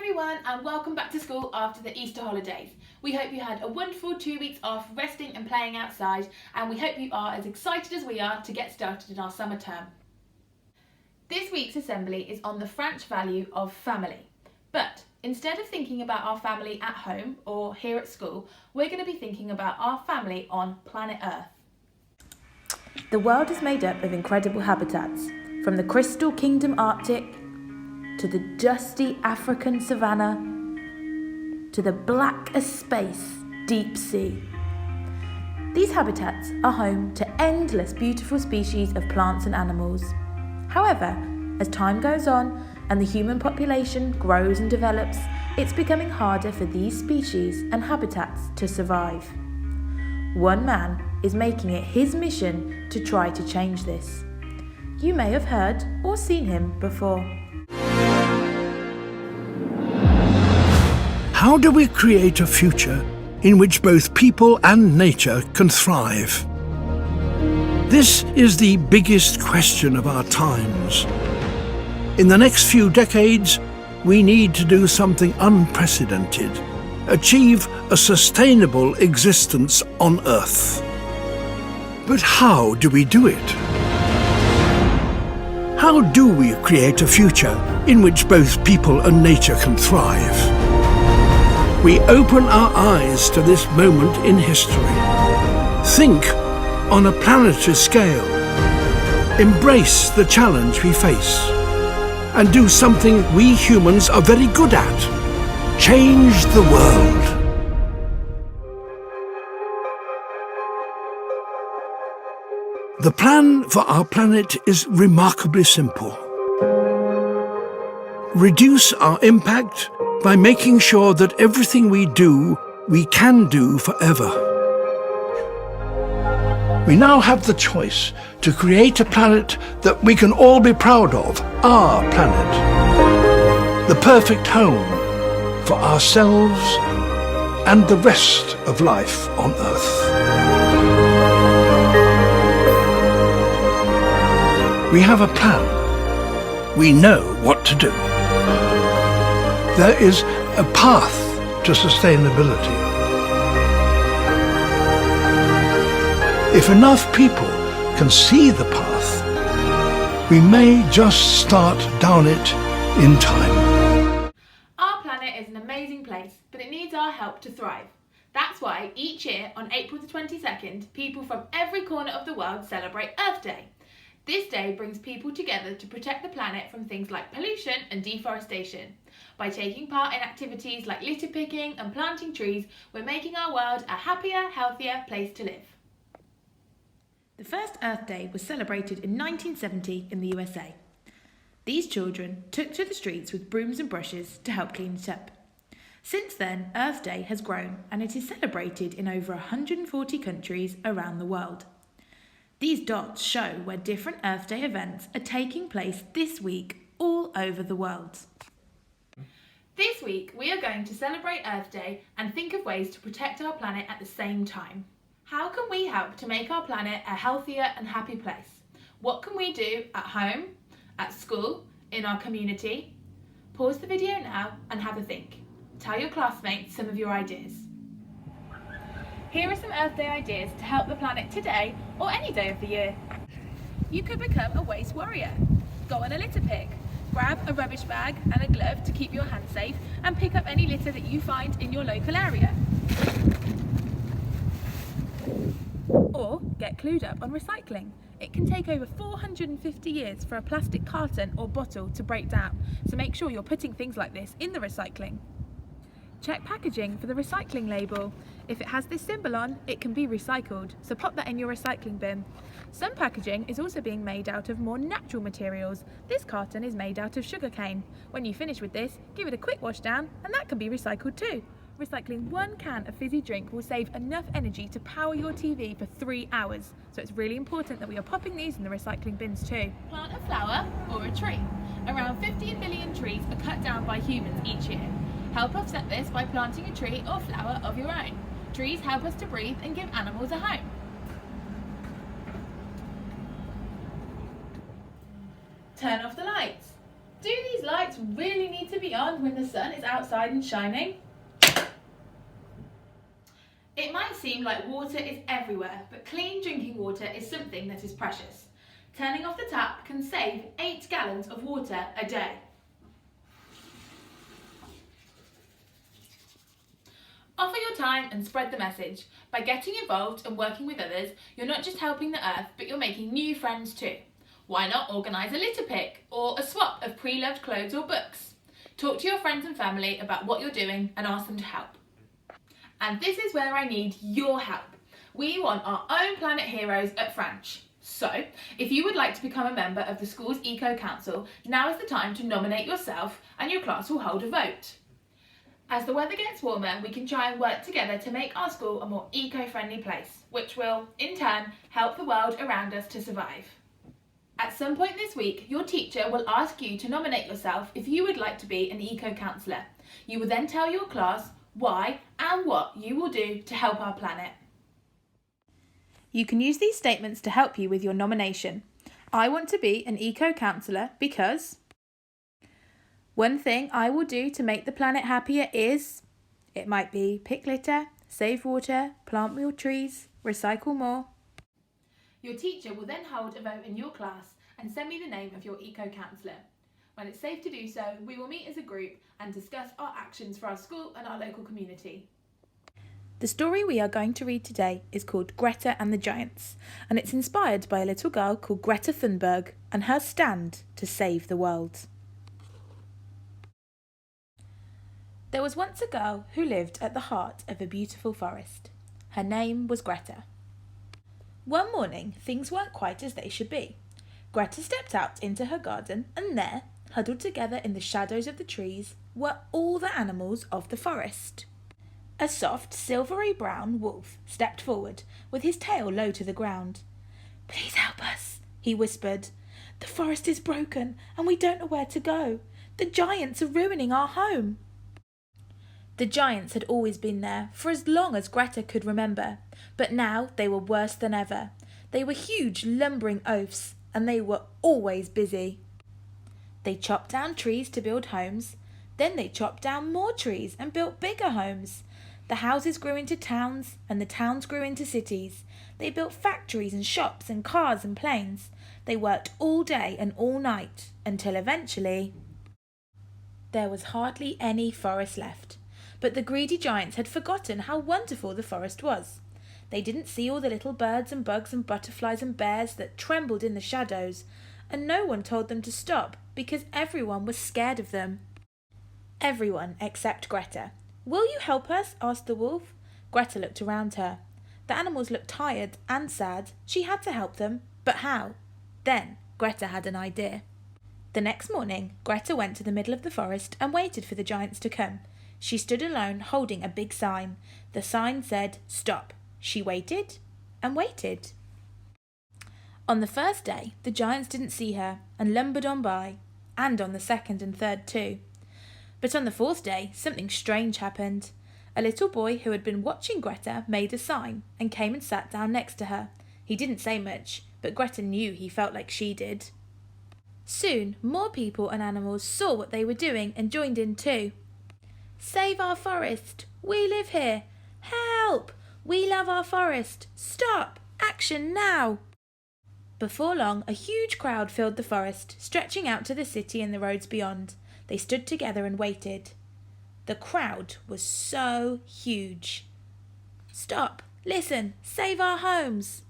everyone and welcome back to school after the Easter holidays. We hope you had a wonderful 2 weeks off resting and playing outside, and we hope you are as excited as we are to get started in our summer term. This week's assembly is on the Franche value of family. But instead of thinking about our family at home or here at school, we're going to be thinking about our family on planet Earth. The world is made up of incredible habitats, from the Crystal Kingdom Arctic to the dusty African savanna, to the black as space deep sea. These habitats are home to endless beautiful species of plants and animals. However, as time goes on and the human population grows and develops, it's becoming harder for these species and habitats to survive. One man is making it his mission to try to change this. You may have heard or seen him before. How do we create a future in which both people and nature can thrive? This is the biggest question of our times. In the next few decades, we need to do something unprecedented, achieve a sustainable existence on Earth. But how do we do it? How do we create a future in which both people and nature can thrive? We open our eyes to this moment in history. Think on a planetary scale. Embrace the challenge we face. And do something we humans are very good at. Change the world. The plan for our planet is remarkably simple. Reduce our impact by making sure that everything we do, we can do forever. We now have the choice to create a planet that we can all be proud of, our planet. The perfect home for ourselves and the rest of life on Earth. We have a plan. We know what to do. There is a path to sustainability. If enough people can see the path, we may just start down it in time. Our planet is an amazing place, but it needs our help to thrive. That's why each year on April the 22nd, people from every corner of the world celebrate Earth Day. This day brings people together to protect the planet from things like pollution and deforestation. By taking part in activities like litter picking and planting trees, we're making our world a happier, healthier place to live. The first Earth Day was celebrated in 1970 in the USA. These children took to the streets with brooms and brushes to help clean it up. Since then, Earth Day has grown and it is celebrated in over 140 countries around the world. These dots show where different Earth Day events are taking place this week all over the world. This week, we are going to celebrate Earth Day and think of ways to protect our planet at the same time. How can we help to make our planet a healthier and happy place? What can we do at home, at school, in our community? Pause the video now and have a think. Tell your classmates some of your ideas. Here are some Earth Day ideas to help the planet today or any day of the year. You could become a waste warrior. Go on a litter pick. Grab a rubbish bag and a glove to keep your hands safe and pick up any litter that you find in your local area. Or get clued up on recycling. It can take over 450 years for a plastic carton or bottle to break down, so make sure you're putting things like this in the recycling. Check packaging for the recycling label. If it has this symbol on, it can be recycled, so pop that in your recycling bin. Some packaging is also being made out of more natural materials. This carton is made out of sugarcane. When you finish with this, give it a quick wash down and that can be recycled too. Recycling 1 can of fizzy drink will save enough energy to power your TV for 3 hours. So it's really important that we are popping these in the recycling bins too. Plant a flower or a tree. Around 15 million trees are cut down by humans each year. Help offset this by planting a tree or flower of your own. Trees help us to breathe and give animals a home. Turn off the lights. Do these lights lights really need to be on when the sun is outside and shining? It might seem like water is everywhere, but clean drinking water is something that is precious. Turning off the tap can save 8 gallons of water a day. Offer your time and spread the message. By getting involved and working with others, you're not just helping the earth, but you're making new friends too. Why not organise a litter pick or a swap of pre-loved clothes or books? Talk to your friends and family about what you're doing and ask them to help. And this is where I need your help. We want our own planet heroes at Franche. So, if you would like to become a member of the school's Eco Council, now is the time to nominate yourself and your class will hold a vote. As the weather gets warmer, we can try and work together to make our school a more eco-friendly place, which will, in turn, help the world around us to survive. At some point this week, your teacher will ask you to nominate yourself if you would like to be an Eco Counsellor. You will then tell your class why and what you will do to help our planet. You can use these statements to help you with your nomination. I want to be an Eco Counsellor because... One thing I will do to make the planet happier is... It might be pick litter, save water, plant more trees, recycle more. Your teacher will then hold a vote in your class and send me the name of your Eco Counsellor. When it's safe to do so, we will meet as a group and discuss our actions for our school and our local community. The story we are going to read today is called Greta and the Giants, and it's inspired by a little girl called Greta Thunberg and her stand to save the world. There was once a girl who lived at the heart of a beautiful forest. Her name was Greta. One morning, things weren't quite as they should be. Greta stepped out into her garden, and there, huddled together in the shadows of the trees, were all the animals of the forest. A soft, silvery brown wolf stepped forward, with his tail low to the ground. "Please help us," he whispered. "The forest is broken, and we don't know where to go. The giants are ruining our home." The giants had always been there, for as long as Greta could remember, but now they were worse than ever. They were huge, lumbering oafs, and they were always busy. They chopped down trees to build homes. Then they chopped down more trees and built bigger homes. The houses grew into towns, and the towns grew into cities. They built factories and shops and cars and planes. They worked all day and all night, until eventually there was hardly any forest left. But the greedy giants had forgotten how wonderful the forest was. They didn't see all the little birds and bugs and butterflies and bears that trembled in the shadows, and no one told them to stop because everyone was scared of them. Everyone except Greta. "Will you help us?" asked the wolf. Greta looked around her. The animals looked tired and sad. She had to help them, but how? Then Greta had an idea. The next morning, Greta went to the middle of the forest and waited for the giants to come. She stood alone, holding a big sign. The sign said, "Stop." She waited and waited. On the first day, the giants didn't see her and lumbered on by, and on the second and third too. But on the fourth day, something strange happened. A little boy who had been watching Greta made a sign and came and sat down next to her. He didn't say much, but Greta knew he felt like she did. Soon, more people and animals saw what they were doing and joined in too. "Save our forest! We live here! Help! We love our forest! Stop! Action now!" Before long, a huge crowd filled the forest, stretching out to the city and the roads beyond. They stood together and waited. The crowd was so huge. "Stop! Listen! Save our homes!"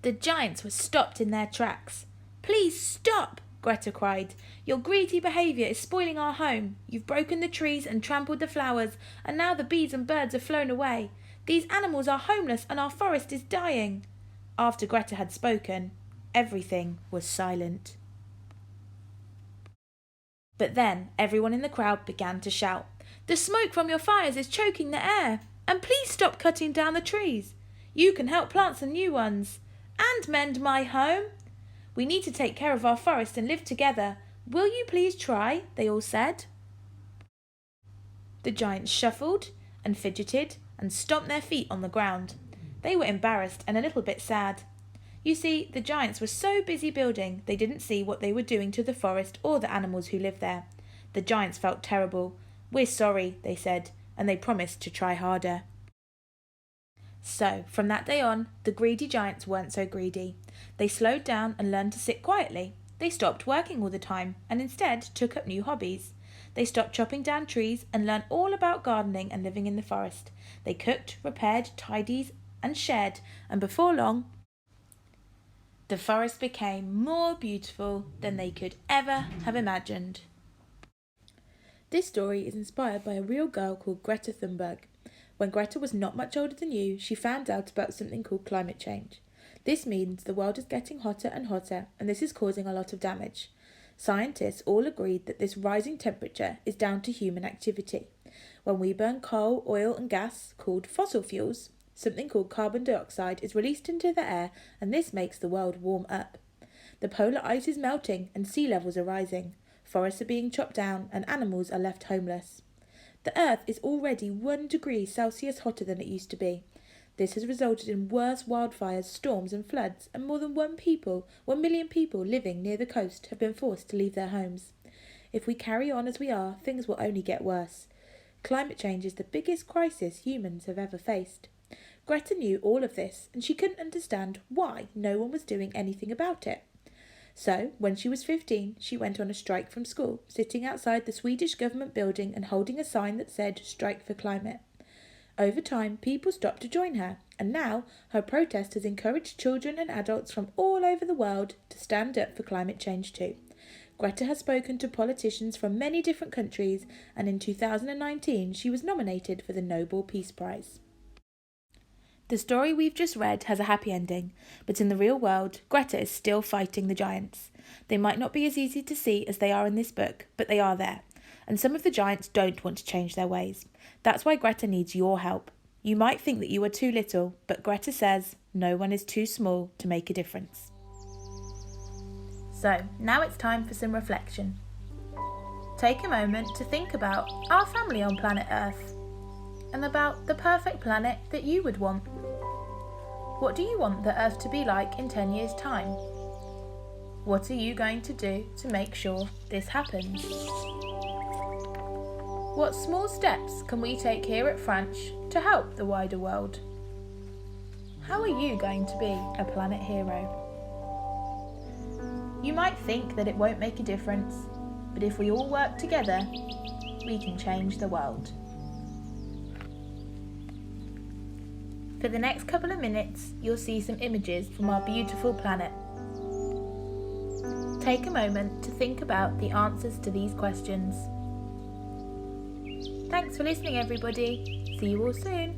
The giants were stopped in their tracks. "Please stop!" Greta cried. "Your greedy behaviour is spoiling our home. You've broken the trees and trampled the flowers, and now the bees and birds have flown away. These animals are homeless and our forest is dying." After Greta had spoken, everything was silent. But then everyone in the crowd began to shout, "The smoke from your fires is choking the air, and please stop cutting down the trees. You can help plant some new ones, and mend my home. We need to take care of our forest and live together. Will you please try?" they all said. The giants shuffled and fidgeted and stomped their feet on the ground. They were embarrassed and a little bit sad. You see, the giants were so busy building they didn't see what they were doing to the forest or the animals who lived there. The giants felt terrible. "We're sorry," they said, and they promised to try harder. So, from that day on, the greedy giants weren't so greedy. They slowed down and learned to sit quietly. They stopped working all the time and instead took up new hobbies. They stopped chopping down trees and learned all about gardening and living in the forest. They cooked, repaired, tidied, and shared, and before long, the forest became more beautiful than they could ever have imagined. This story is inspired by a real girl called Greta Thunberg. When Greta was not much older than you, she found out about something called climate change. This means the world is getting hotter and hotter, and this is causing a lot of damage. Scientists all agreed that this rising temperature is down to human activity. When we burn coal, oil and gas, called fossil fuels, something called carbon dioxide is released into the air, and this makes the world warm up. The polar ice is melting and sea levels are rising. Forests are being chopped down and animals are left homeless. The Earth is already 1 degree Celsius hotter than it used to be. This has resulted in worse wildfires, storms and floods, and more than 1 million people living near the coast have been forced to leave their homes. If we carry on as we are, things will only get worse. Climate change is the biggest crisis humans have ever faced. Greta knew all of this, and she couldn't understand why no one was doing anything about it. So, when she was 15, she went on a strike from school, sitting outside the Swedish government building and holding a sign that said, "Strike for Climate." Over time, people stopped to join her, and now her protest has encouraged children and adults from all over the world to stand up for climate change too. Greta has spoken to politicians from many different countries, and in 2019 she was nominated for the Nobel Peace Prize. The story we've just read has a happy ending, but in the real world, Greta is still fighting the giants. They might not be as easy to see as they are in this book, but they are there. And some of the giants don't want to change their ways. That's why Greta needs your help. You might think that you are too little, but Greta says no one is too small to make a difference. So, now it's time for some reflection. Take a moment to think about our family on planet Earth and about the perfect planet that you would want. What do you want the Earth to be like in 10 years' time? What are you going to do to make sure this happens? What small steps can we take here at Franche to help the wider world? How are you going to be a planet hero? You might think that it won't make a difference, but if we all work together, we can change the world. For the next couple of minutes, you'll see some images from our beautiful planet. Take a moment to think about the answers to these questions. Thanks for listening, everybody. See you all soon.